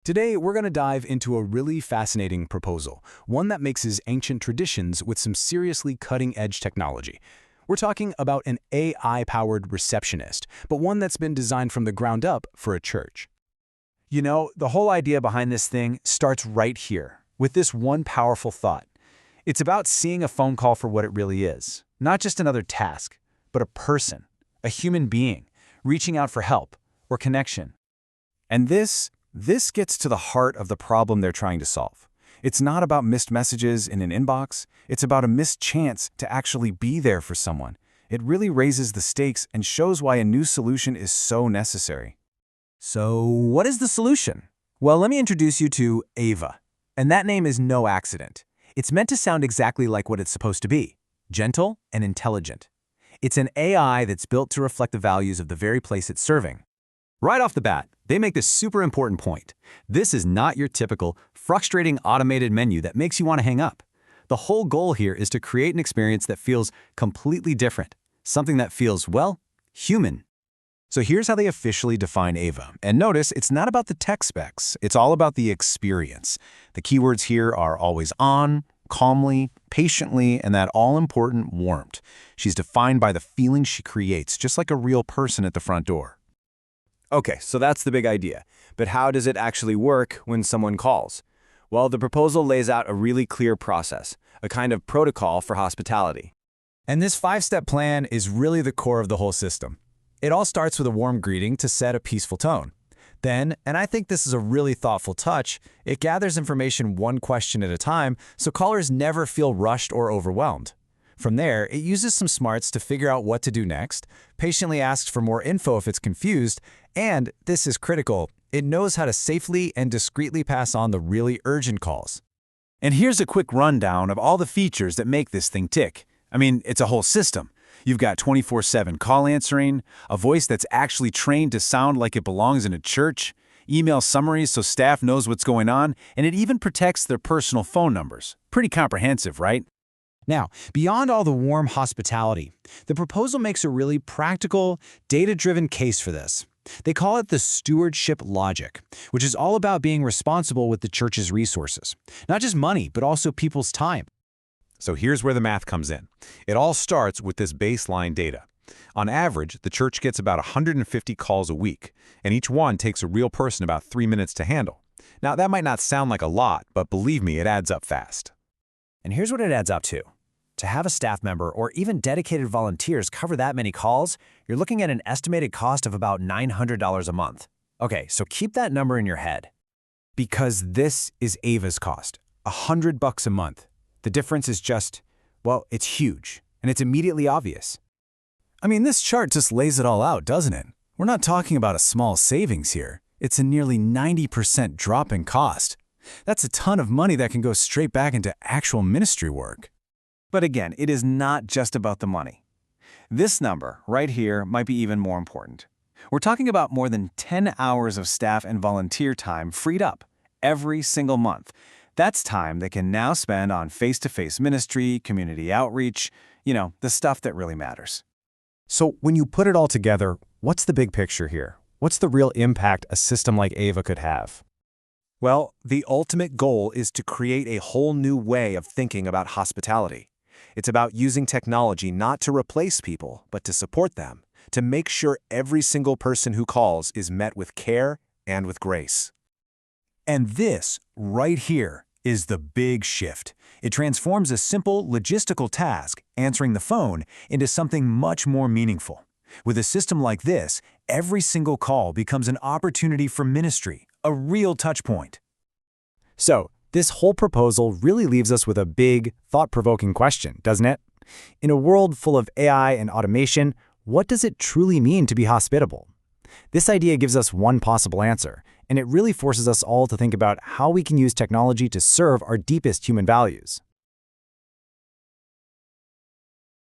Today, we're going to dive into a really fascinating proposal, one that mixes ancient traditions with some seriously cutting-edge technology. We're talking about an AI-powered receptionist, but one that's been designed from the ground up for a church. You know, the whole idea behind this thing starts right here, with this one powerful thought. It's about seeing a phone call for what it really is, not just another task, but a person, a human being, reaching out for help or connection. And this gets to the heart of the problem they're trying to solve. It's not about missed messages in an inbox. It's about a missed chance to actually be there for someone. It really raises the stakes and shows why a new solution is so necessary. So, what is the solution? Well, let me introduce you to Ava. And that name is no accident. It's meant to sound exactly like what it's supposed to be, gentle and intelligent. It's an AI that's built to reflect the values of the very place it's serving. Right off the bat, they make this super important point. This is not your typical, frustrating automated menu that makes you want to hang up. The whole goal here is to create an experience that feels completely different, something that feels, well, human. So here's how they officially define Ava. And notice, it's not about the tech specs, it's all about the experience. The keywords here are always on, calmly, patiently, and that all-important warmth. She's defined by the feeling she creates, just like a real person at the front door. Okay, so that's the big idea. But how does it actually work when someone calls? Well, the proposal lays out a really clear process, a kind of protocol for hospitality. And this 5-step plan is really the core of the whole system. It all starts with a warm greeting to set a peaceful tone. Then, and I think this is a really thoughtful touch, it gathers information one question at a time so callers never feel rushed or overwhelmed. From there, it uses some smarts to figure out what to do next, patiently asks for more info if it's confused, and, this is critical, it knows how to safely and discreetly pass on the really urgent calls. And here's a quick rundown of all the features that make this thing tick. I mean, it's a whole system. You've got 24/7 call answering, a voice that's actually trained to sound like it belongs in a church, email summaries so staff knows what's going on, and it even protects their personal phone numbers. Pretty comprehensive, right? Now, beyond all the warm hospitality, the proposal makes a really practical, data-driven case for this. They call it the stewardship logic, which is all about being responsible with the church's resources. Not just money, but also people's time. So here's where the math comes in. It all starts with this baseline data. On average, the church gets about 150 calls a week, and each one takes a real person about 3 minutes to handle. Now, that might not sound like a lot, but believe me, it adds up fast. And here's what it adds up to. To have a staff member or even dedicated volunteers cover that many calls, you're looking at an estimated cost of about $900 a month. Okay, so keep that number in your head. Because this is Ava's cost, $100 a month. The difference is just, well, it's huge, and it's immediately obvious. I mean, this chart just lays it all out, doesn't it? We're not talking about a small savings here. It's a nearly 90% drop in cost. That's a ton of money that can go straight back into actual ministry work. But again, it is not just about the money. This number, right here, might be even more important. We're talking about more than 10 hours of staff and volunteer time freed up every single month. That's time they can now spend on face-to-face ministry, community outreach, the stuff that really matters. So when you put it all together, what's the big picture here? What's the real impact a system like Ava could have? Well, the ultimate goal is to create a whole new way of thinking about hospitality. It's about using technology not to replace people, but to support them, to make sure every single person who calls is met with care and with grace. And this, right here, is the big shift. It transforms a simple logistical task, answering the phone, into something much more meaningful. With a system like this, every single call becomes an opportunity for ministry, a real touch point. So, this whole proposal really leaves us with a big, thought-provoking question, doesn't it? In a world full of AI and automation, what does it truly mean to be hospitable? This idea gives us one possible answer, and it really forces us all to think about how we can use technology to serve our deepest human values.